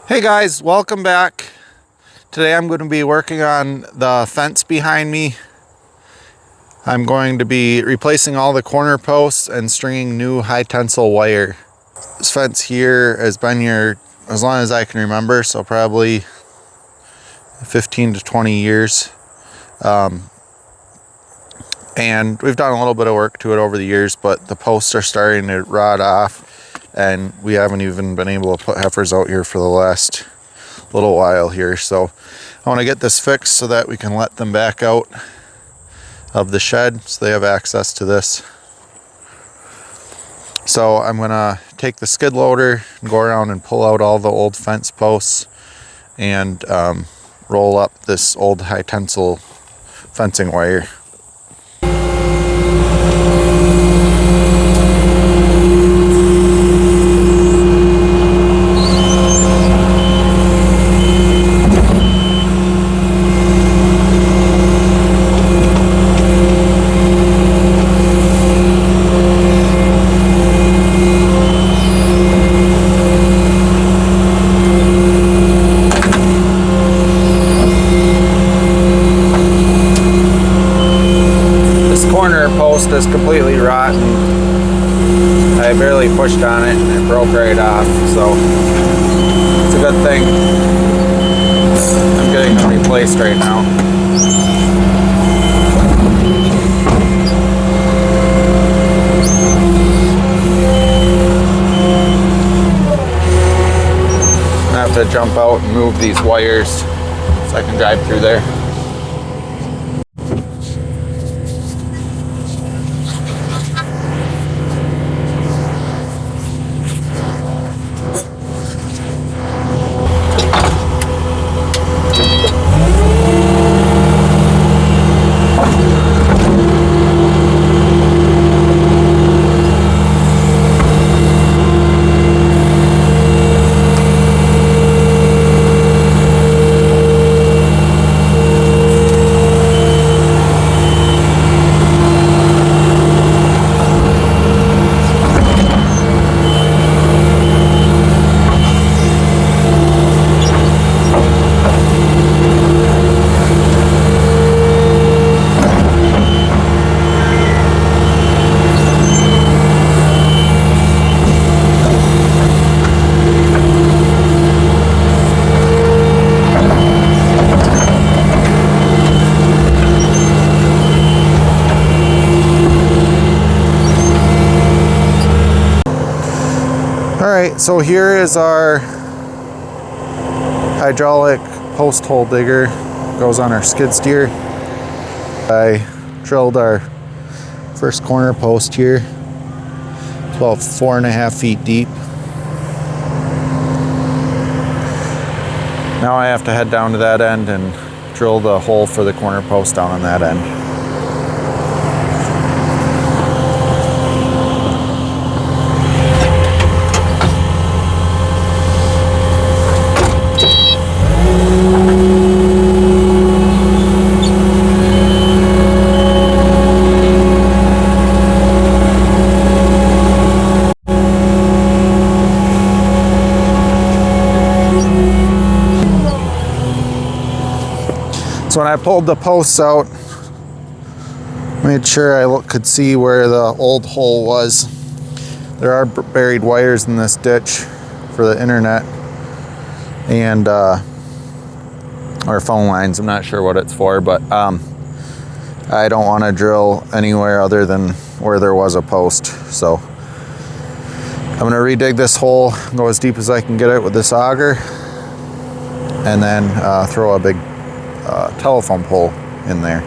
Hey guys, welcome back. Today I'm going to be working on the fence behind me. I'm going to be replacing all the corner posts and stringing new high tensile wire. This fence here has been here as long as I can remember, so probably 15 to 20 years. And we've done a little bit of work to it over the years, but the posts are starting to rot off, and we haven't even been able to put heifers out here for the last little while here. So I want to get this fixed so that we can let them back out of the shed so they have access to this. So I'm going to take the skid loader and go around and pull out all the old fence posts and roll up this old high tensile fencing wire. Post is completely rotten. I barely pushed on it and it broke right off, so it's a good thing I'm getting it replaced right now. I have to jump out and move these wires so I can drive through there. Alright, so here is our hydraulic post hole digger. Goes on our skid steer. I drilled our first corner post here. It's about 4.5 feet deep. Now I have to head down to that end and drill the hole for the corner post down on that end. So when I pulled the posts out, made sure I could see where the old hole was. There are buried wires in this ditch for the internet and or phone lines. I'm not sure what it's for, but I don't want to drill anywhere other than where there was a post. So I'm going to redig this hole, go as deep as I can get it with this auger, and then throw a big telephone pole in there.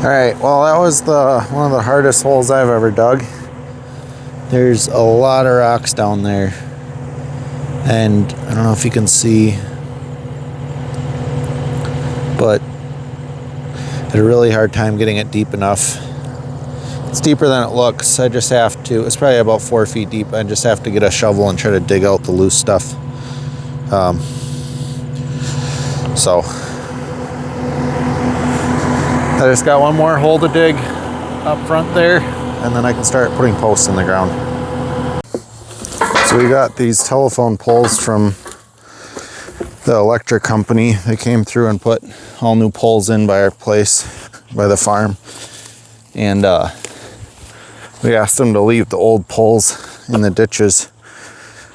Alright, well that was one of the hardest holes I've ever dug. There's a lot of rocks down there. And I don't know if you can see, but I had a really hard time getting it deep enough. It's deeper than it looks. I just have to, it's probably about 4 feet deep. I just have to get a shovel and try to dig out the loose stuff. So I just got one more hole to dig up front there, and then I can start putting posts in the ground. So we got these telephone poles from the electric company. They came through and put all new poles in by our place, by the farm. And we asked them to leave the old poles in the ditches.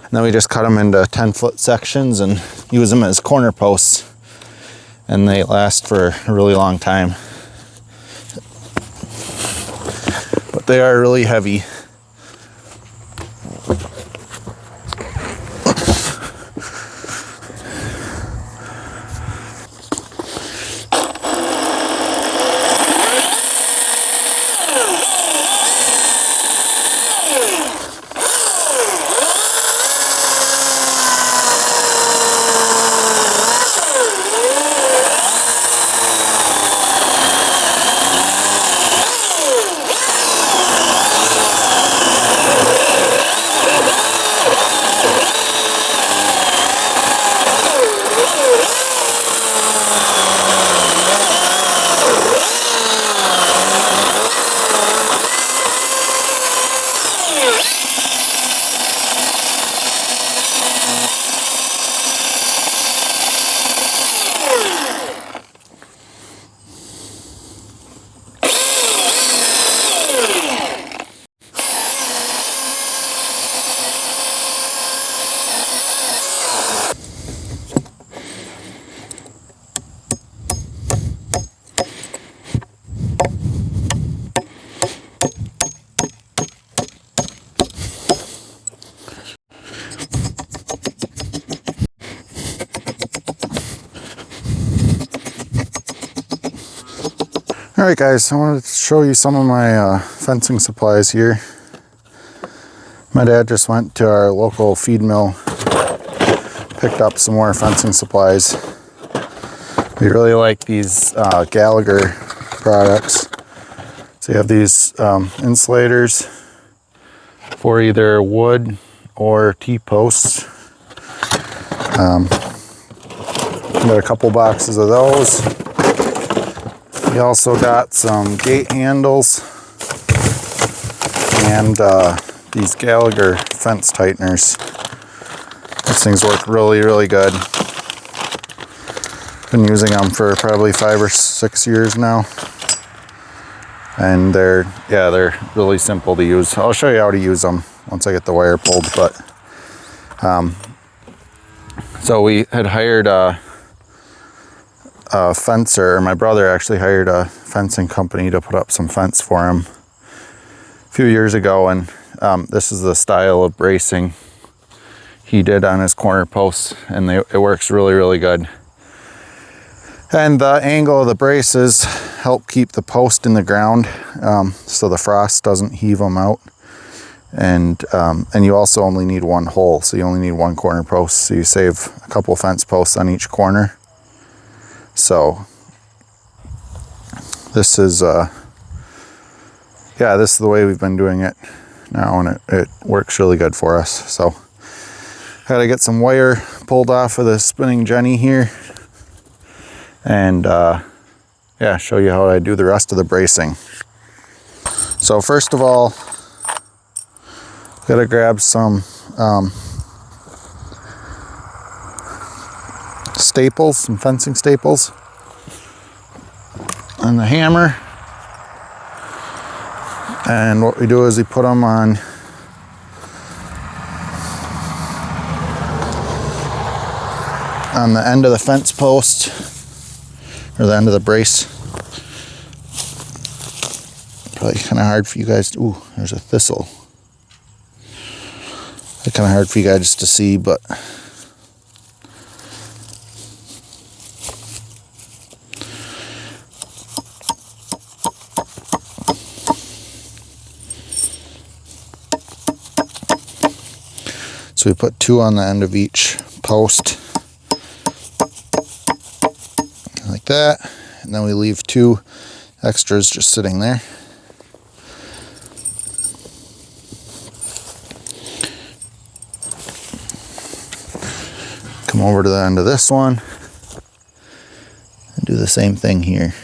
And then we just cut them into 10-foot sections and use them as corner posts. And they last for a really long time. But they are really heavy. Alright guys, I wanted to show you some of my fencing supplies here. My dad just went to our local feed mill, picked up some more fencing supplies. We really like these Gallagher products. So you have these insulators for either wood or T-posts. Got a couple boxes of those. We also got some gate handles and these Gallagher fence tighteners. These things work really, really good. Been using them for probably 5 or 6 years now. And they're really simple to use. I'll show you how to use them once I get the wire pulled. But so we had hired a fencer. My brother actually hired a fencing company to put up some fence for him a few years ago, and this is the style of bracing he did on his corner posts, and it works really, really good. And the angle of the braces help keep the post in the ground, so the frost doesn't heave them out. And you also only need one hole, so you only need one corner post, so you save a couple fence posts on each corner. So this is this is the way we've been doing it now, and it works really good for us. So I gotta get some wire pulled off of the spinning jenny here, and show you how I do the rest of the bracing. So first of all, gotta grab some staples, some fencing staples, and the hammer. And what we do is we put them on the end of the fence post, or the end of the brace. Probably kind of hard for you guys to, ooh, there's a thistle. It's kind of hard for you guys to see, but So we put 2 on the end of each post, like that, and then we leave 2 extras just sitting there. Come over to the end of this one and do the same thing here.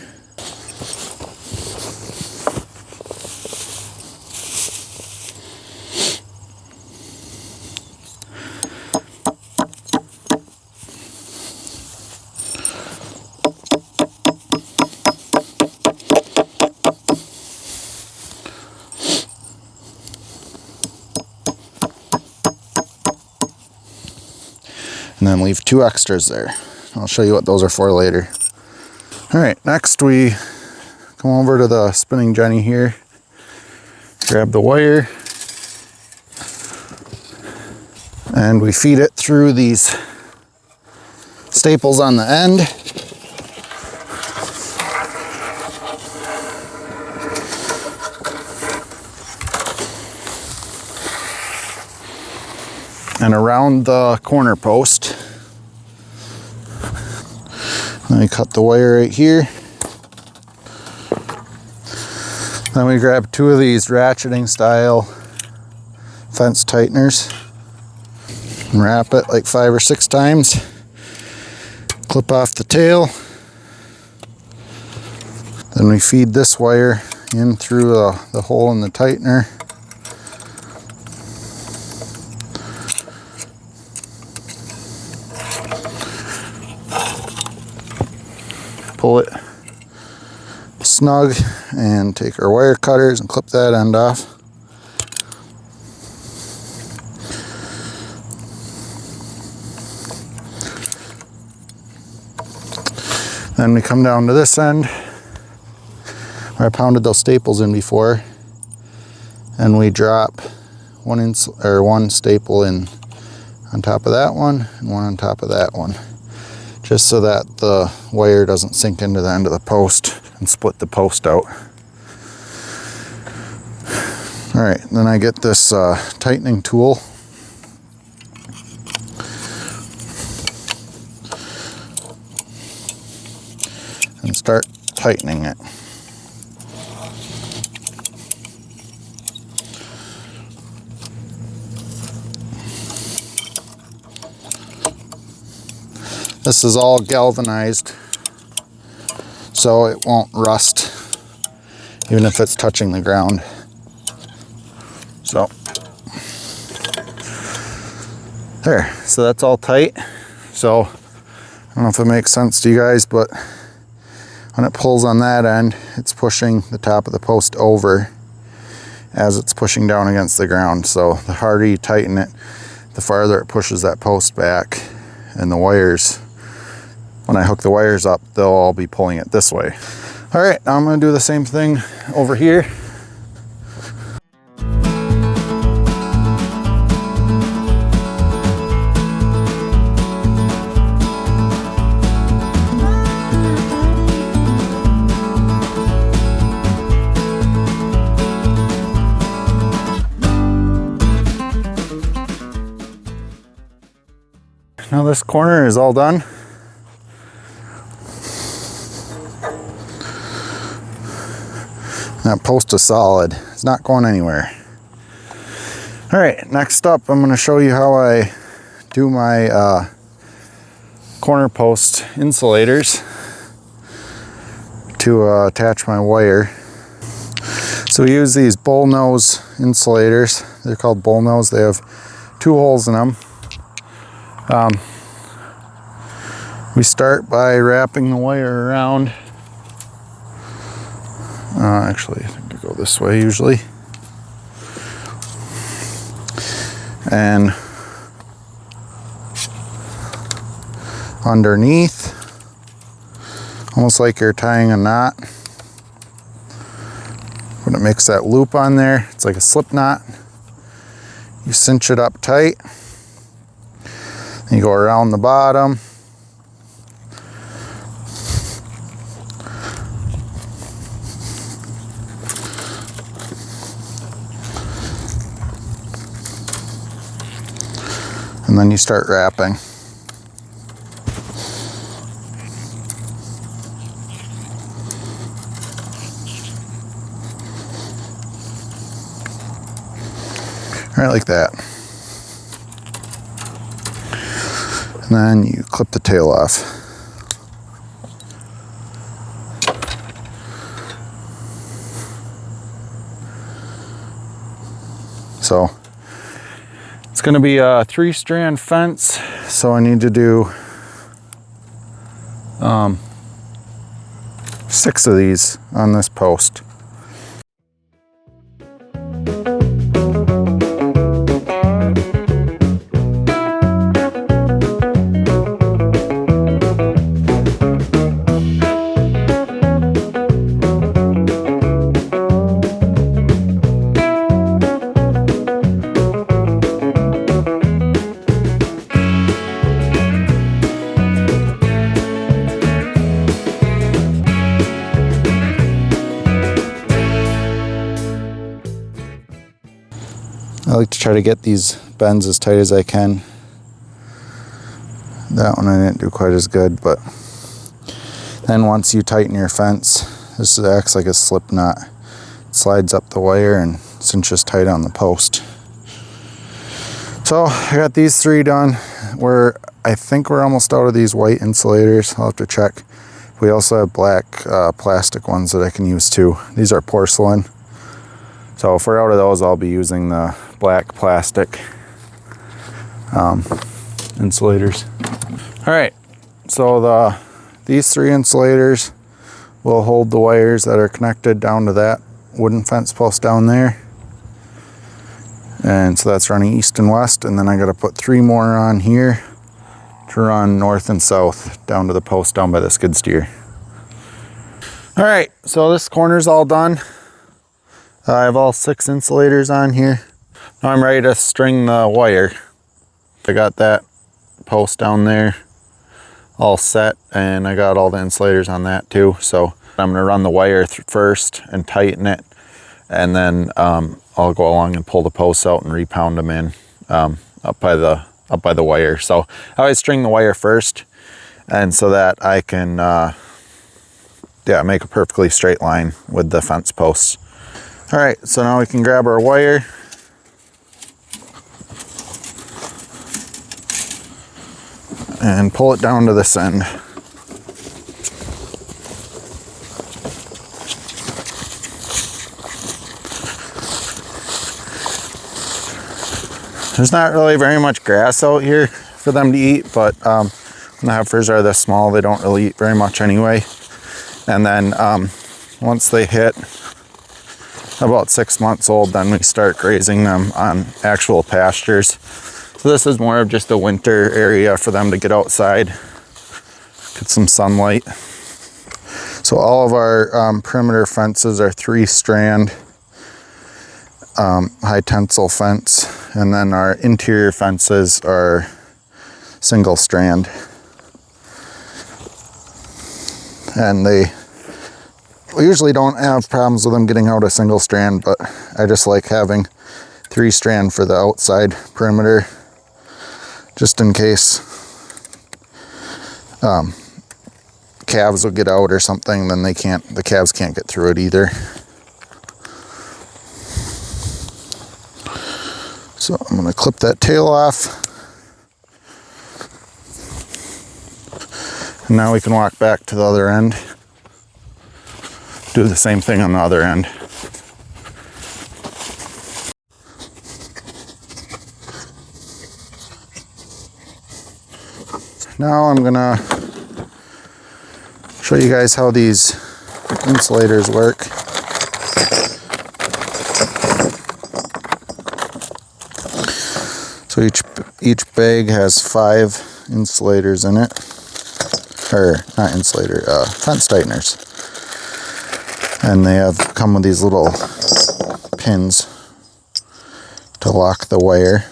And then leave 2 extras there. I'll show you what those are for later. All right, next we come over to the spinning jenny here, grab the wire, and we feed it through these staples on the end. And around the corner post. Then we cut the wire right here. Then we grab 2 of these ratcheting style fence tighteners and wrap it like 5 or 6 times. Clip off the tail. Then we feed this wire in through the hole in the tightener. Pull it snug and take our wire cutters and clip that end off. Then we come down to this end where I pounded those staples in before, and we drop one staple in on top of that one and one on top of that one, just so that the wire doesn't sink into the end of the post and split the post out. All right, then I get this tightening tool. And start tightening it. This is all galvanized, so it won't rust, even if it's touching the ground. So, there, so that's all tight. So, I don't know if it makes sense to you guys, but when it pulls on that end, it's pushing the top of the post over as it's pushing down against the ground. So the harder you tighten it, the farther it pushes that post back, and the wires, when I hook the wires up, they'll all be pulling it this way. All right, now I'm gonna do the same thing over here. Now this corner is all done. That post is solid. It's not going anywhere. All right, next up, I'm going to show you how I do my corner post insulators to attach my wire. So we use these bull nose insulators. They're called bull nose. They have 2 holes in them. We start by wrapping the wire around. Actually, I think I go this way usually. And underneath, almost like you're tying a knot. When it makes that loop on there, it's like a slip knot. You cinch it up tight. You go around the bottom. And then you start wrapping. Right like that. And then you clip the tail off. So it's going to be a 3-strand fence, so I need to do 6 of these on this post. I like to try to get these bends as tight as I can. That one I didn't do quite as good, but then once you tighten your fence, this acts like a slip knot. It slides up the wire and cinches tight on the post. So I got these 3 done. I think we're almost out of these white insulators. I'll have to check. We also have black plastic ones that I can use too. These are porcelain. So if we're out of those, I'll be using the black plastic insulators. All right, so these 3 insulators will hold the wires that are connected down to that wooden fence post down there. And so that's running east and west, and then I gotta put 3 more on here to run north and south down to the post down by the skid steer. All right, so this corner's all done. I have all 6 insulators on here. Now I'm ready to string the wire. I got that post down there all set, and I got all the insulators on that too. So I'm gonna run the wire first and tighten it, and then I'll go along and pull the posts out and repound them in up by the wire. So I always string the wire first, and so that I can make a perfectly straight line with the fence posts. All right, so now we can grab our wire. And pull it down to this end. There's not really very much grass out here for them to eat, but when the heifers are this small, they don't really eat very much anyway. And then once they hit about 6 months old, then we start grazing them on actual pastures. So this is more of just a winter area for them to get outside, get some sunlight. So all of our perimeter fences are 3-strand high tensile fence, and then our interior fences are single strand. And we usually don't have problems with them getting out a single strand, but I just like having 3-strand for the outside perimeter, just in case calves will get out or something, then the calves can't get through it either. So I'm gonna clip that tail off. And now we can walk back to the other end. Do the same thing on the other end. Now I'm gonna show you guys how these insulators work. So each bag has 5 insulators in it, or not insulator, fence tighteners, and they come with these little pins to lock the wire.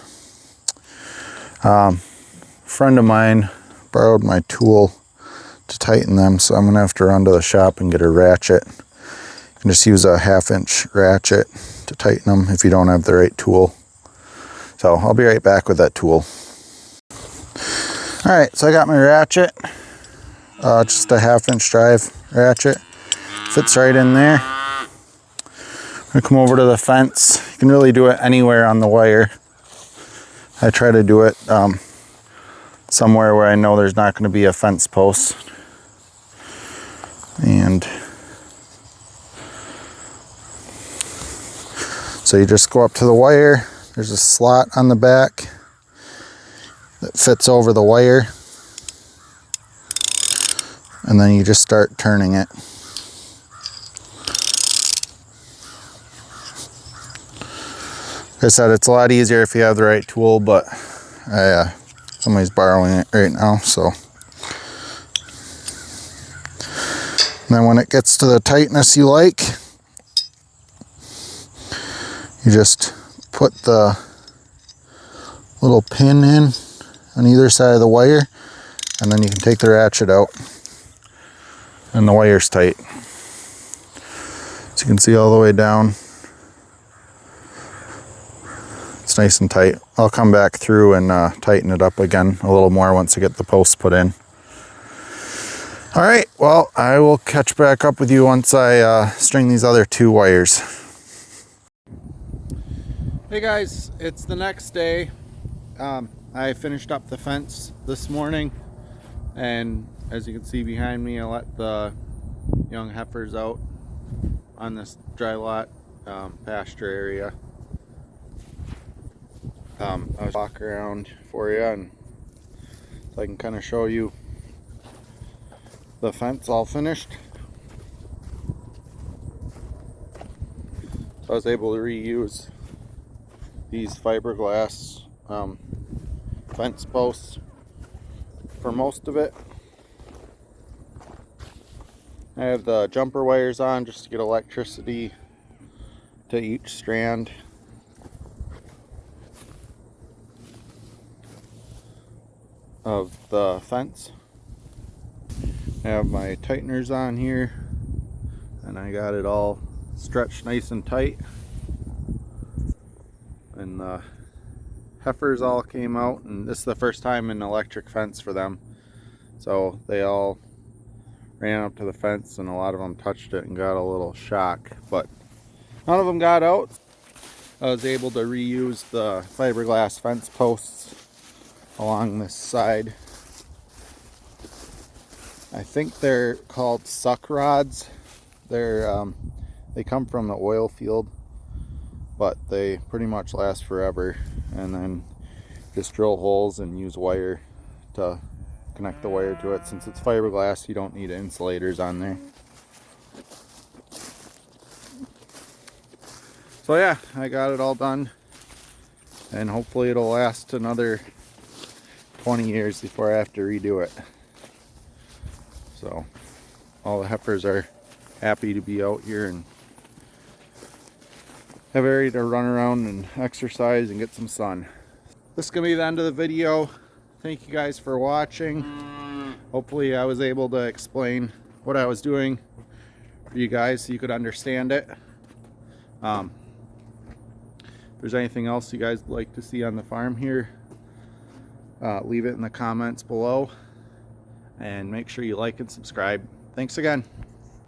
A friend of mine borrowed my tool to tighten them, so I'm gonna have to run to the shop and get a ratchet. You can just use a 1/2-inch ratchet to tighten them if you don't have the right tool. So I'll be right back with that tool. All right, so I got my ratchet, just a 1/2-inch drive ratchet, fits right in there. I'm gonna come over to the fence. You can really do it anywhere on the wire. I try to do it somewhere where I know there's not going to be a fence post. And so you just go up to the wire. There's a slot on the back that fits over the wire. And then you just start turning it. Like I said, it's a lot easier if you have the right tool, but somebody's borrowing it right now, so. And then when it gets to the tightness you like, you just put the little pin in on either side of the wire, and then you can take the ratchet out, and the wire's tight. So you can see all the way down. It's nice and tight. I'll come back through and tighten it up again a little more once I get the posts put in. All right, well, I will catch back up with you once I string these other 2 wires. Hey guys, it's the next day. I finished up the fence this morning, and as you can see behind me, I let the young heifers out on this dry lot pasture area. I'll walk around for you, and so I can kind of show you the fence all finished. So I was able to reuse these fiberglass fence posts for most of it. I have the jumper wires on just to get electricity to each strand. Of the fence. I have my tighteners on here, and I got it all stretched nice and tight, and the heifers all came out, and this is the first time in electric fence for them, so they all ran up to the fence, and a lot of them touched it and got a little shock, but none of them got out. I was able to reuse the fiberglass fence posts along this side. I think they're called suck rods. They come from the oil field, but they pretty much last forever. And then just drill holes and use wire to connect the wire to it. Since it's fiberglass, you don't need insulators on there. So yeah, I got it all done, and hopefully it'll last another 20 years before I have to redo it. So all the heifers are happy to be out here and have area to run around and exercise and get some sun. This is gonna be the end of the video. Thank you guys for watching. Hopefully I was able to explain what I was doing for you guys so you could understand it. If there's anything else you guys would like to see on the farm here, leave it in the comments below, and make sure you like and subscribe. Thanks again.